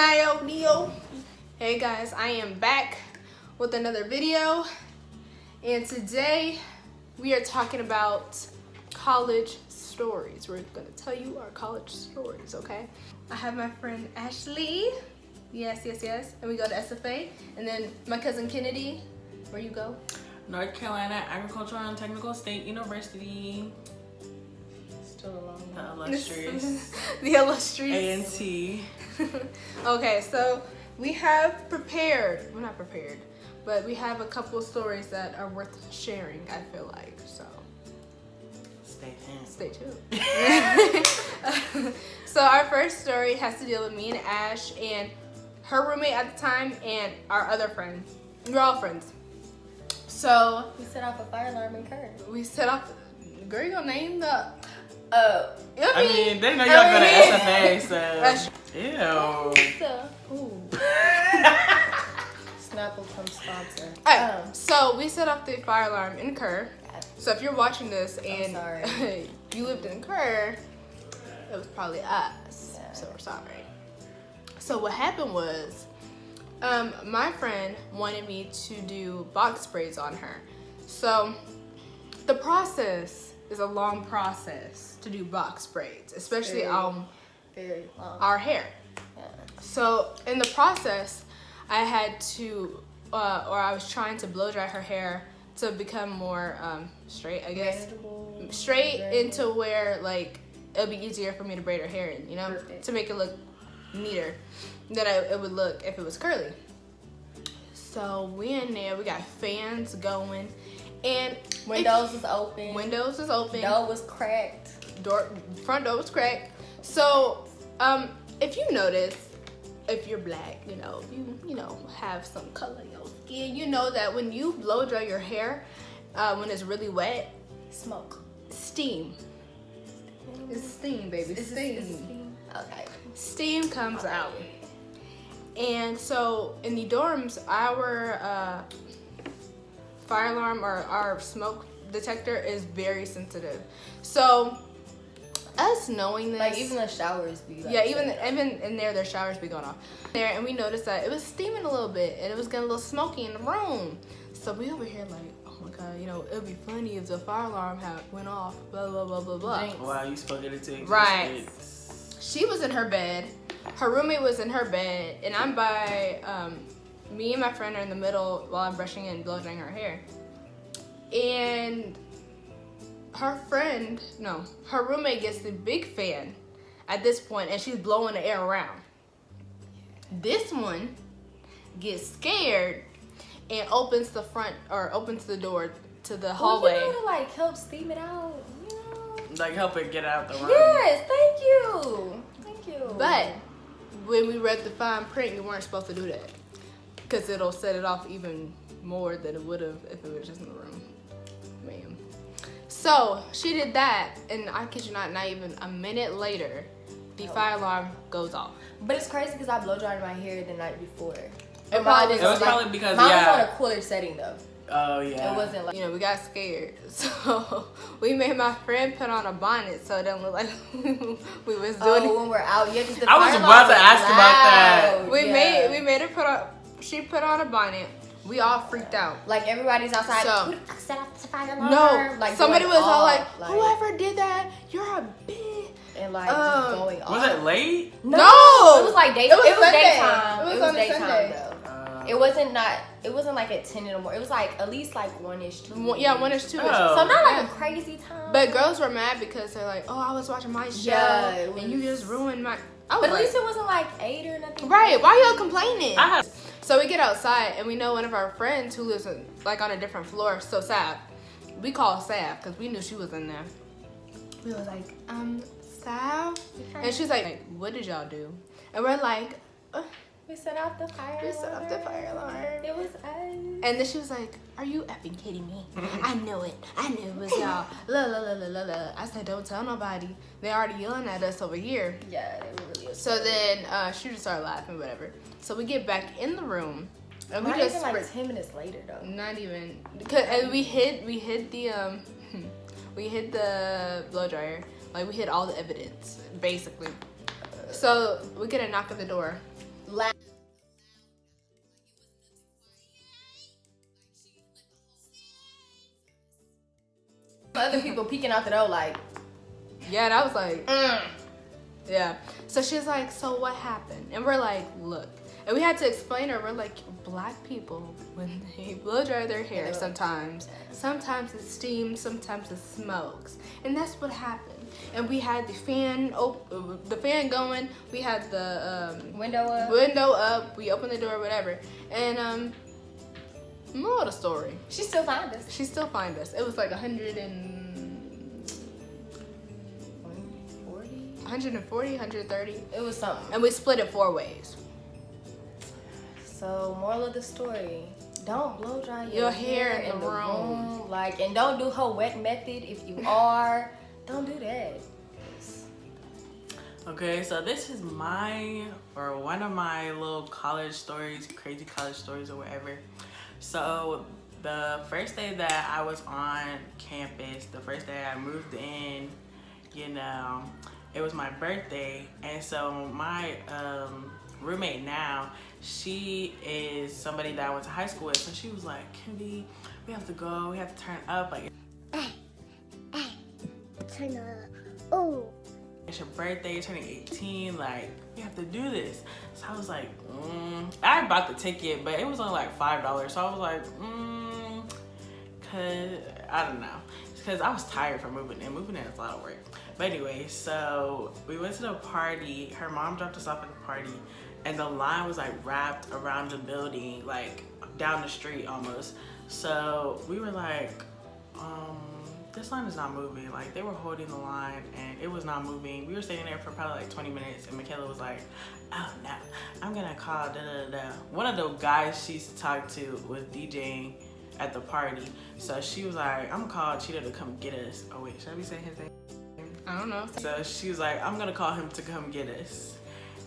Nio Neo. Hey guys, I am back with another video, and today we are talking about college stories. We're gonna tell you our college stories, okay? I have my friend Ashley. Yes. And we go to SFA, and then my cousin Kennedy. Where you go? North Carolina Agricultural and Technical State University. Still alone. The illustrious. The illustrious. A&T. Okay, so we have prepared. We're not prepared, but we have a couple of stories that are worth sharing, I feel like. So stay tuned. So our first story has to deal with me and Ash and her roommate at the time and our other friend. We're all friends. So we set off a fire alarm in Kerr. We set off. Girl, you gonna name the? I mean, they know y'all go to SFA, so. Ew. Ooh. Snapple come sponsor. So we set off the fire alarm in Kerr. So if you're watching this and you lived in Kerr, it was probably us. Yeah. So we're sorry. So what happened was, my friend wanted me to do box braids on her. So the process is a long process to do box braids, especially on very long. Our hair. Yeah. So in the process, I had to, or I was trying to blow dry her hair to become more straight, I guess. Straight into where like it'll be easier for me to braid her hair in, you know, to make it look neater than it would look if it was curly. So we in there, we got fans going, and windows was open. Windows was open. Door was cracked. Front door was cracked. So if you notice, if you're black, you know, you know have some color in your skin, you know that when you blow dry your hair, when it's really wet, steam. It's steam, baby. Steam. Okay. Steam comes out. And so in the dorms, our fire alarm or our smoke detector is very sensitive. So us knowing this, like even the showers be like, yeah, even in there, their showers be going off there, and we noticed that it was steaming a little bit and it was getting a little smoky in the room. So we over here like, oh my god, you know, it'd be funny if the fire alarm went off, blah blah blah blah blah. Wow, you spoke it into existence. Right. She was in her bed, her roommate was in her bed, and I'm by me and my friend are in the middle while I'm brushing and blow drying her hair. And her roommate gets the big fan at this point, and she's blowing the air around. This one gets scared and opens the door to the hallway. You know, to like help steam it out, you know? Like help it get out the room. Yes, thank you. But when we read the fine print, you weren't supposed to do that, because it'll set it off even more than it would have if it was just in the room, ma'am. So she did that, and I kid you not even a minute later, the fire alarm goes off. But it's crazy because I blow dried my hair the night before. It was probably because mine was on a cooler setting though. Oh yeah. It wasn't like, you know, we got scared, so we made my friend put on a bonnet so it didn't look like we was doing it when we're out. Yeah, I was about to ask about that. We made her she put on a bonnet. We all freaked out. Like everybody's outside. So, who the fuck set off the fire alarm? No, like somebody was all like, whoever did that, you're a bitch. And like just going off. Was it late? No, it was like daytime. It was daytime. It was daytime though. It wasn't like at 10 in the morning. It was like at least like 1-ish, 2. Yeah, 1-ish, 2-ish. Oh. So not like a crazy time. But girls were mad because they're like, oh, I was watching my show and you just ruined my. But at least it wasn't like 8 or nothing. Right? Why y'all complaining? So we get outside and we know one of our friends who lives on a different floor. So Sav, we call Sav because we knew she was in there. We was like, Sav, and she's like, what did y'all do? And we're like, we set off the fire alarm. We set off the fire alarm. It was us. And then she was like, are you effing kidding me? I knew it. I knew it was y'all. La la la la la la. I said, don't tell nobody. They already yelling at us over here. Yeah, they were really upset. So then she just started laughing, whatever. So we get back in the room. And not we just even like 10 minutes later though. Not even. And we hid the we hid the blow dryer. Like we hid all the evidence, basically. So we get a knock at the door. Other people peeking out the door like. Yeah, and I was like, yeah. So she's like, so what happened? And we're like, look. And we had to explain to her, we're like, black people, when they blow dry their hair sometimes it steams, sometimes it smokes. And that's what happened. And we had the fan going, we had the window up, we opened the door, whatever. And moral of the story. She still find us. She still find us. It was like 140, 130. It was something. And we split it 4 ways. So, moral of the story, don't blow dry your hair in the room. Like, and don't do her wet method if you are. Don't do that. Okay, so this is one of my little college stories, crazy college stories or whatever. So the first day that I was on campus, the first day I moved in, you know, it was my birthday. And so my roommate now, she is somebody that I went to high school with. So she was like, Kendi, we have to go, we have to turn up. Like, turn up. Oh. It's your birthday, you're turning 18, like, we have to do this. So I was like, I bought the ticket, but it was only like $5. So I was like, cause, I don't know. Because I was tired from moving in. Moving in is a lot of work. But anyway, so we went to the party. Her mom dropped us off at the party. And the line was like wrapped around the building, like down the street almost. So we were like, this line is not moving. Like, they were holding the line and it was not moving. We were sitting there for probably like 20 minutes and Michaela was like, oh no, I'm gonna call da-da-da-da. One of the guys she used to talk to was DJing at the party. So she was like, I'm gonna call Cheetah to come get us. Oh wait, should I be saying his name? I don't know. So she was like, I'm gonna call him to come get us.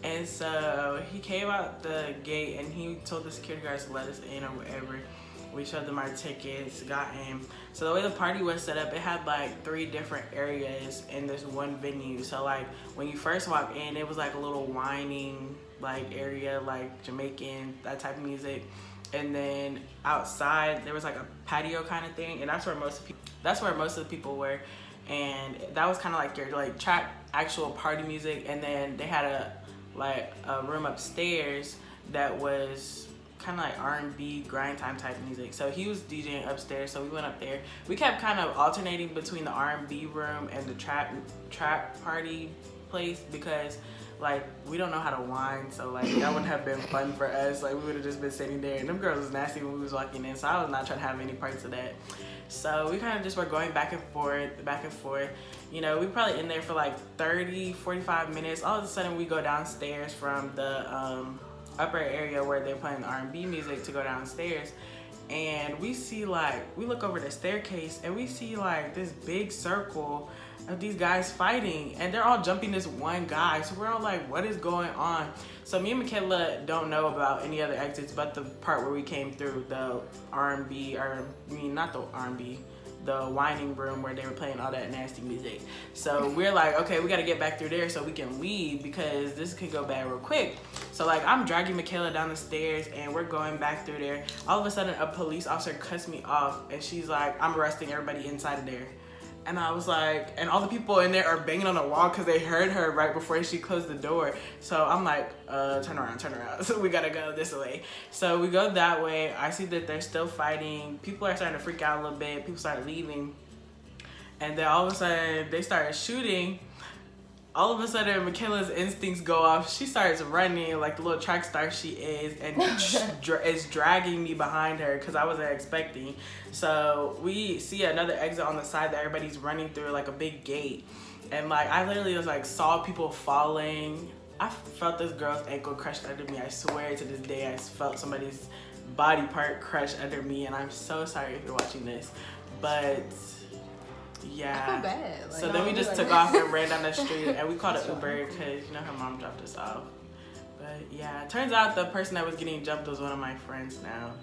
And so he came out the gate and he told the security guards to let us in or whatever. We showed them our tickets, got in. So the way the party was set up, it had like 3 different areas in this one venue. So like when you first walk in, it was like a little whining like area, like Jamaican, that type of music. And then outside there was like a patio kind of thing, and that's where most of the people were. And that was kind of like your like trap actual party music. And then they had a room upstairs that was kind of like R&B grind time type music. So he was DJing upstairs, so we went up there. We kept kind of alternating between the R&B room and the trap party place because like we don't know how to whine, so like that wouldn't have been fun for us. Like we would have just been sitting there, and them girls was nasty when we was walking in, so I was not trying to have any parts of that. So we kind of just were going back and forth. You know, we probably in there for like 30-45 minutes. All of a sudden we go downstairs from the upper area where they're playing the R&B music to go downstairs, and we see like, we look over the staircase and we see like this big circle of these guys fighting, and they're all jumping this one guy. So we're all like, what is going on? So me and Michaela don't know about any other exits but the part where we came through, the R&B, or I mean not the R&B, the whining room where they were playing all that nasty music. So we're like, okay, we gotta get back through there so we can leave because this could go bad real quick. So like I'm dragging Michaela down the stairs and we're going back through there. All of a sudden a police officer cuts me off and she's like, I'm arresting everybody inside of there. And I was like, and all the people in there are banging on the wall because they heard her right before she closed the door. So I'm like, turn around. So we gotta go this way. So we go that way. I see that they're still fighting. People are starting to freak out a little bit. People started leaving. And then all of a sudden they started shooting. All of a sudden Michaela's instincts go off. She starts running like the little track star she is, and is dragging me behind her because I wasn't expecting. So we see another exit on the side that everybody's running through, like a big gate. And like I literally was like saw people falling. I felt this girl's ankle crushed under me. I swear to this day I felt somebody's body part crushed under me, and I'm so sorry if you're watching this. But yeah. I feel bad. Like, so then we just took off and ran down the street, and we called an Uber because, you know, her mom dropped us off. But yeah, it turns out the person that was getting jumped was one of my friends now.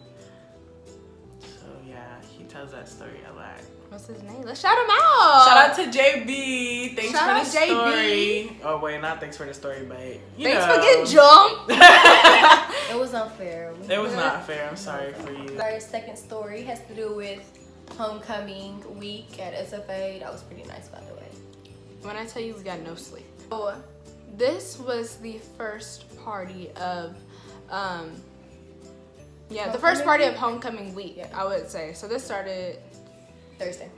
So yeah, he tells that story a lot. What's his name? Let's shout him out. Shout out to JB. Thanks Shout for out the story. Oh wait, not thanks for the story, but thanks for getting jumped. It was unfair. It was not fair. I'm sorry for you. Our second story has to do with homecoming week at SFA. That was pretty nice, by the way. When I tell you we got no sleep. So this was the first party of, the first party of homecoming week, I would say. So this started Thursday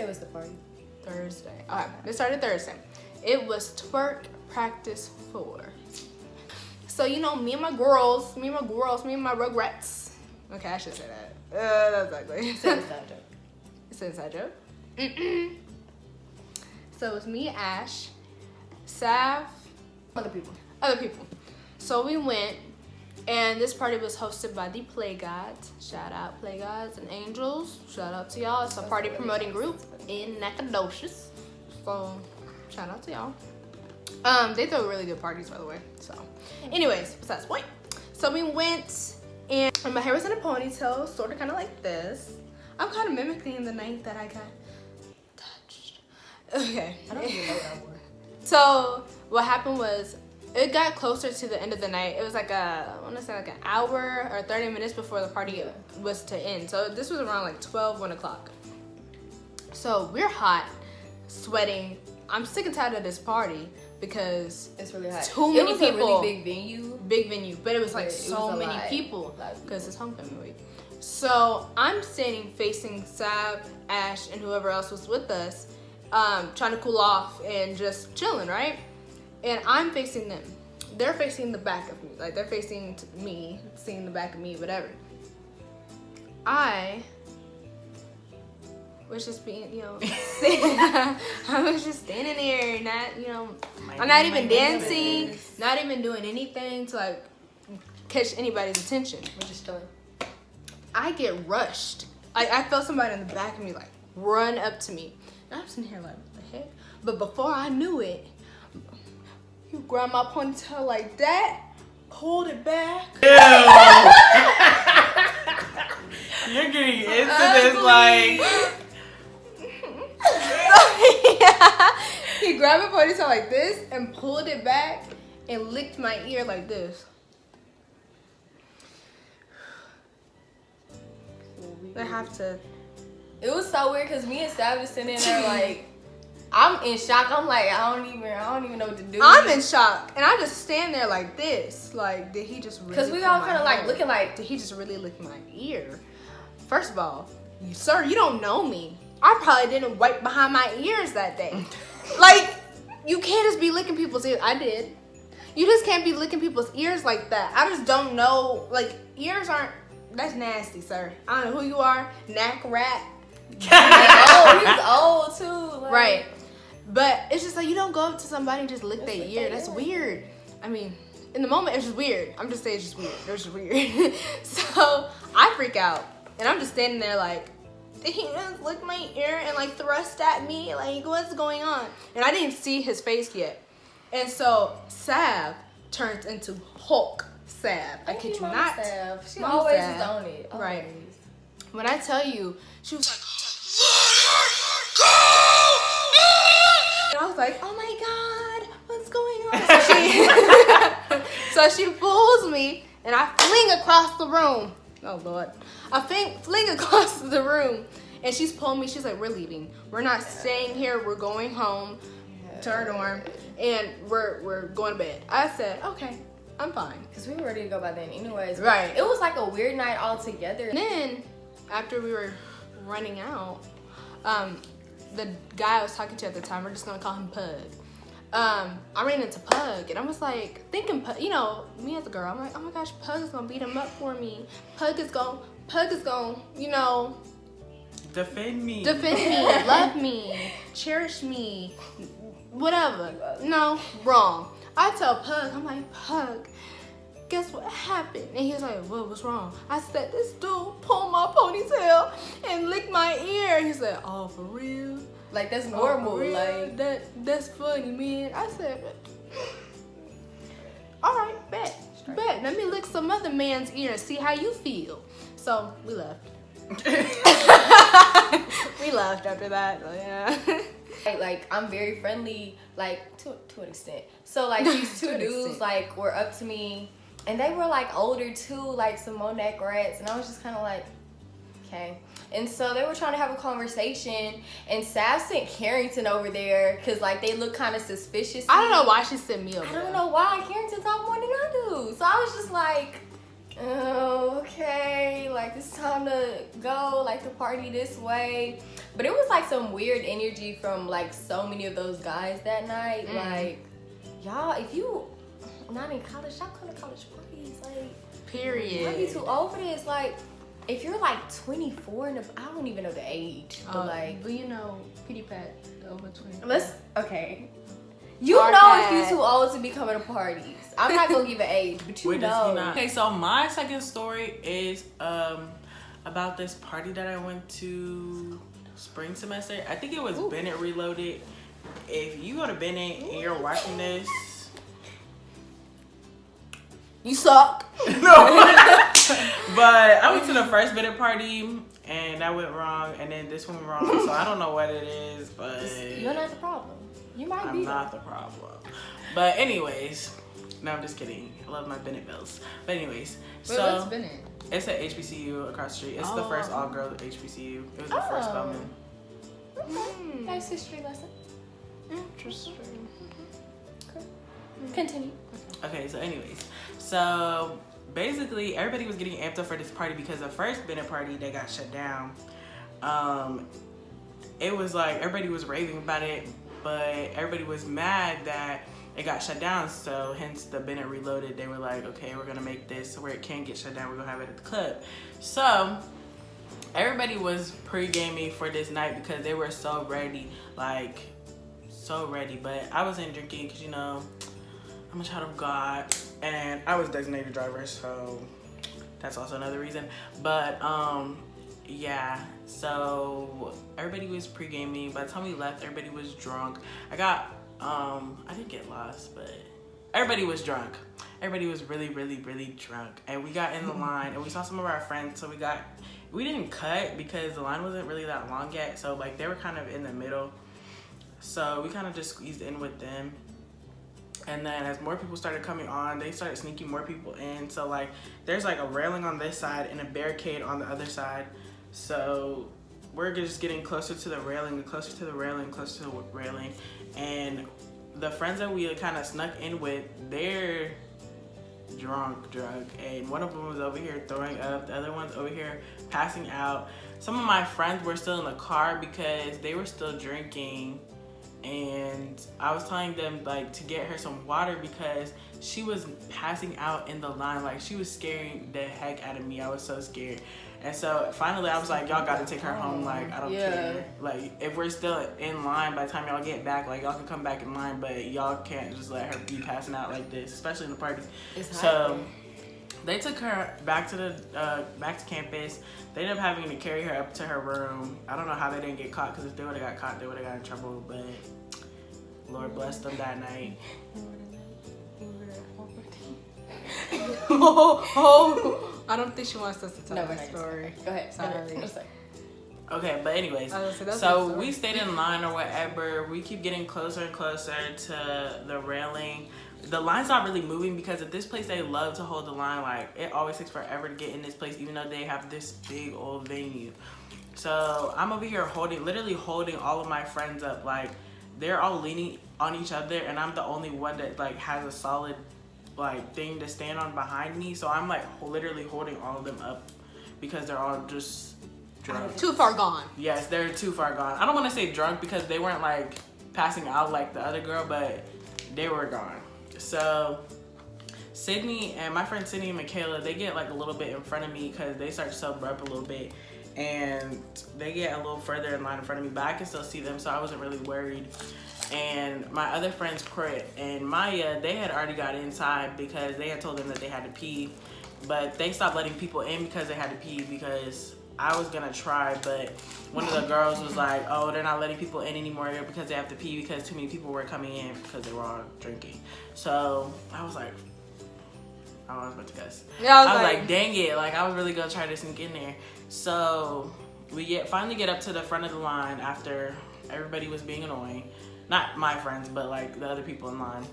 was the party. Thursday. Okay, this started Thursday. It was twerk practice 4. So me and my girls, me and my rugrats. Okay, I should say that. That's ugly. It's an inside joke. It's an inside joke. So it was me, Ash, Sav, Other people. So we went, and this party was hosted by the Play Gods. Shout out Play Gods and Angels. Shout out to y'all. It's a party promoting group in Nacogdoches. So shout out to y'all. They throw really good parties, by the way. So, anyways, besides the point. So we went, and my hair was in a ponytail, sort of kind of like this. I'm kind of mimicking the night that I got touched. Okay. I don't even know what I wore. So what happened was, it got closer to the end of the night. It was like I want to say like an hour or 30 minutes before the party was to end. So this was around like 1 o'clock. So we're hot, sweating. I'm sick and tired of this party because it's really hot. Too many people. It was a really big venue. Big venue, but it was like so many people because it's homecoming week. So I'm standing facing Sav, Ash, and whoever else was with us, trying to cool off and just chilling, right? And I'm facing them. They're facing the back of me. Like, they're facing me, seeing the back of me, whatever. I was just being, I was just standing there, not, I'm not even dancing, not even doing anything to, like, catch anybody's attention. We're just chilling. I get rushed. I felt somebody in the back of me, like, run up to me. And I'm sitting here like, what the heck? But before I knew it, you grabbed my ponytail like that, pulled it back. You're getting into this like. He grabbed my ponytail like this and pulled it back and licked my ear like this. I have to. It was so weird because me and Sav was sitting there like, I'm in shock. I'm like, I don't even know what to do. I'm in shock, and I just stand there like this. Like, did he just really? Because we all kind of like looking like, did he just really lick my ear? First of all, sir, you don't know me. I probably didn't wipe behind my ears that day. Like, you can't just be licking people's ears. I did. You just can't be licking people's ears like that. I just don't know. Like, ears aren't. That's nasty, sir. I don't know who you are. Knack rat. he's old too. Like, right. But it's just like, you don't go up to somebody and just lick their ear. That's weird. I mean, in the moment, it's just weird. I'm just saying it's just weird. It's just weird. So I freak out. And I'm just standing there like, did he just lick my ear and like thrust at me? Like, what's going on? And I didn't see his face yet. And so Sav turns into Hulk Sav. I kid you not. Sav. She Mama always Sav. is on it. Always. Right. When I tell you, she was like, and I was like, oh my God, what's going on? So she pulls me and I fling across the room. Oh Lord. I fling across the room and she's pulling me. She's like, we're leaving. We're not staying here. We're going home to our dorm and we're going to bed. I said, okay, I'm fine. Because we were ready to go by then anyways. Right. It was like a weird night altogether. And then after we were running out, the guy I was talking to at the time, we're just gonna call him Pug. I ran into Pug and I was like thinking, me as a girl, I'm like, oh my gosh, Pug is gonna beat him up for me. Pug is gonna, defend me, love me, cherish me, whatever. No, wrong. I tell Pug, I'm like, Pug, guess what happened? And he was like, what's wrong? I said, this dude pulled my ponytail and licked my ear. He said, oh, for real? Like, that's normal. For real? Like, that's funny, man. I said, all right, bet. Let me lick some other man's ear and see how you feel. So we left. We left after that. So, yeah. Like I'm very friendly, like to an extent. So like these two dudes like were up to me, and they were like older too, like some Monac rats, and I was just kind of like, Okay. And so they were trying to have a conversation, and Sav sent Carrington over there because, like, they look kind of suspicious. I don't know why she sent me over I there. don't know why. Carrington talk more than I do. So I was just like, oh, okay. Like, it's time to go, like, the party this way. But it was, like, some weird energy from, like, so many of those guys that night. Like, y'all, if you not in college, stop going to college parties. Like, Period. might be too old for this. Like, if you're like 24 and I don't even know the age, but like, but you know, Petey Pat over 20. okay. You Our know bad. if you're too old to be coming to parties. I'm not gonna give an age, but you Wait, does he know. not? Okay, so my second story is about this party that I went to spring semester. I think it was Bennett Reloaded. If you go to Bennett and you're watching this, You suck. but I went to the first Bennett party and that went wrong, and then this went wrong. So I don't know what it is, but You're not the problem. You might I'm be. not the problem. But anyways, no, I'm just kidding. I love my Bennett bells. But anyways, Wait, so what's Bennett? it's at HBCU across the street. It's the first all-girl HBCU. It was the first Oh. Bowman. Okay. Nice history lesson. Interesting. Continue. Okay, so anyways, so basically everybody was getting amped up for this party because the first Bennett party that got shut down, it was like everybody was raving about it, but everybody was mad that it got shut down. So hence the Bennett Reloaded, they were like, okay, we're gonna make this where it can't get shut down. We're gonna have it at the club. So everybody was pre-gaming for this night because they were so ready, like so ready. But I wasn't drinking because, you know, I'm a child of God, and I was designated driver, so that's also another reason. But yeah, so everybody was pre-gaming. By the time we left, everybody was drunk. I didn't get lost, but everybody was drunk. Everybody was really, really, really drunk. And we got in the line, and we saw some of our friends, so we didn't cut because the line wasn't really that long yet, so like they were kind of in the middle. So we kind of just squeezed in with them. And then as more people started coming on, they started sneaking more people in. So like there's like a railing on this side and a barricade on the other side. So we're just getting closer to the railing, closer to the railing, closer to the railing. And the friends that we kind of snuck in with, they're drunk. And one of them was over here throwing up. The other one's over here passing out. Some of my friends were still in the car because they were still drinking. And I was telling them like to get her some water because she was passing out in the line. Like she was scaring the heck out of me. I was so scared. And so finally I was like, y'all gotta take her home. Like I don't care. Like if we're still in line by the time y'all get back, like y'all can come back in line, but y'all can't just let her be passing out like this, especially in the party. So they took her back to campus. They ended up having to carry her up to her room. I don't know how they didn't get caught, because if they would have got caught, they would have got in trouble. But Lord bless them that night. I don't think she wants us to tell No, that story. Go ahead. Sorry. Okay, but anyways, so we stayed in line or whatever. We keep getting closer and closer to the railing. The line's not really moving because at this place they love to hold the line. Like it always takes forever to get in this place, even though they have this big old venue. So I'm over here literally holding all of my friends up. Like they're all leaning on each other, and I'm the only one that like has a solid like thing to stand on behind me. So I'm like literally holding all of them up because they're all just drunk. Too far gone. Yes, they're too far gone. I don't want to say drunk because they weren't like passing out like the other girl, but they were gone. So Sydney and my friend Sydney and Michaela, they get like a little bit in front of me because they start to sober up a little bit, and they get a little further in line in front of me, but I can still see them, so I wasn't really worried. And my other friends, Crit and Maya, they had already got inside because they had told them that they had to pee, but they stopped letting people in because they had to pee, because I was gonna try, but one of the girls was like, oh, they're not letting people in anymore because they have to pee because too many people were coming in because they were all drinking. So I was like, I was about to guess. Yeah, I was like, dang it, like I was really gonna try to sneak in there. So we finally get up to the front of the line after everybody was being annoying. Not my friends, but like the other people in line.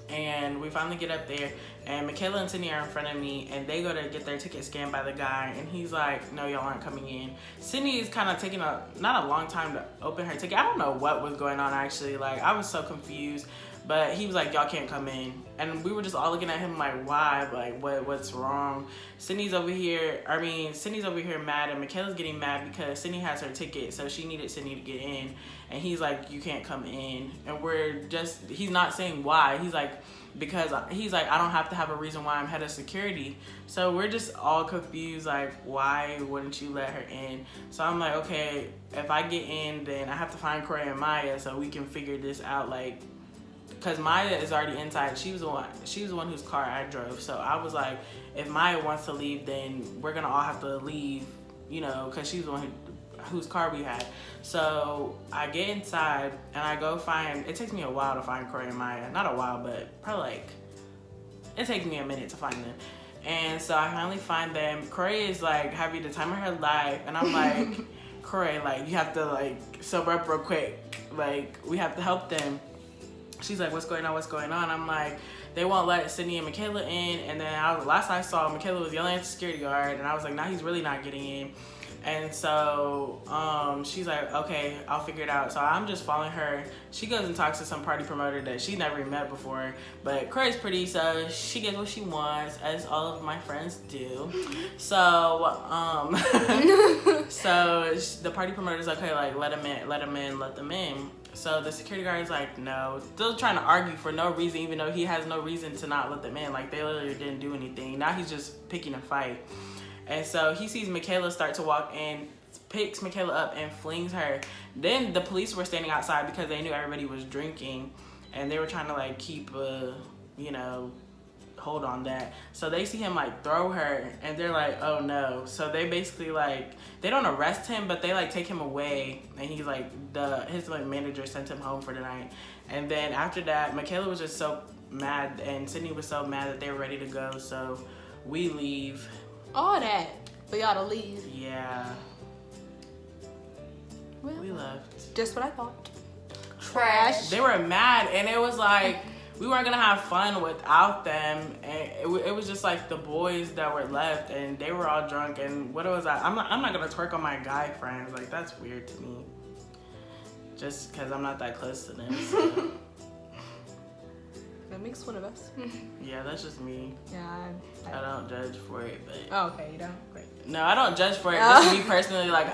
And we finally get up there, and Michaela and Sydney are in front of me, and they go to get their ticket scanned by the guy, and he's like, no, y'all aren't coming in. Sydney is kind of taking not a long time to open her ticket. I don't know what was going on, actually. Like, I was so confused, but he was like, y'all can't come in. And we were just all looking at him like, why? Like, what's wrong? Sydney's over here mad, and Michaela's getting mad because Sydney has her ticket, so she needed Sydney to get in. And he's like, you can't come in. And he's not saying why. He's like, I don't have to have a reason why I'm head of security. So we're just all confused, like, why wouldn't you let her in? So I'm like, okay, if I get in, then I have to find Corey and Maya so we can figure this out, like, because Maya is already inside. She was the one whose car I drove. So I was like, if Maya wants to leave, then we're gonna all have to leave, you know, because she's the one whose car we had. So I get inside and I go find, it takes me a while to find Corey and Maya. Not a while, but probably like, it takes me a minute to find them. And so I finally find them. Corey is like having the time of her life, and I'm like, Corey, like, you have to like sober up real quick. Like, we have to help them. She's like, what's going on? I'm like, they won't let Sydney and Michaela in. And then last I saw, Michaela was yelling at the security guard, and I was like, nah, he's really not getting in. And so she's like, okay, I'll figure it out. So I'm just following her. She goes and talks to some party promoter that she never met before. But Corey's pretty, so she gets what she wants, as all of my friends do. So so the party promoter's like, okay, like, let them in. So the security guard is like, no, still trying to argue for no reason, even though he has no reason to not let them in. Like, they literally didn't do anything. Now he's just picking a fight. And so he sees Michaela start to walk in, picks Michaela up and flings her. Then the police were standing outside because they knew everybody was drinking, and they were trying to like keep a, you know, hold on that. So they see him like throw her, and they're like, oh no. So they basically like, they don't arrest him, but they like take him away, and he's like, his like manager sent him home for the night. And then after that, Michaela was just so mad, and Sydney was so mad that they were ready to go. So we leave. All that for y'all to leave. Yeah. Well, We left. just what I thought. Trash. They were mad, and it was like, we weren't gonna have fun without them. And it was just like the boys that were left, and they were all drunk. And what was that? I'm not gonna twerk on my guy friends. Like, that's weird to me. Just because I'm not that close to them. So. That makes one of us. Yeah, that's just me. Yeah. I don't judge for it, but Oh, okay, you don't? Great. no, I don't judge for it. Just me personally, like.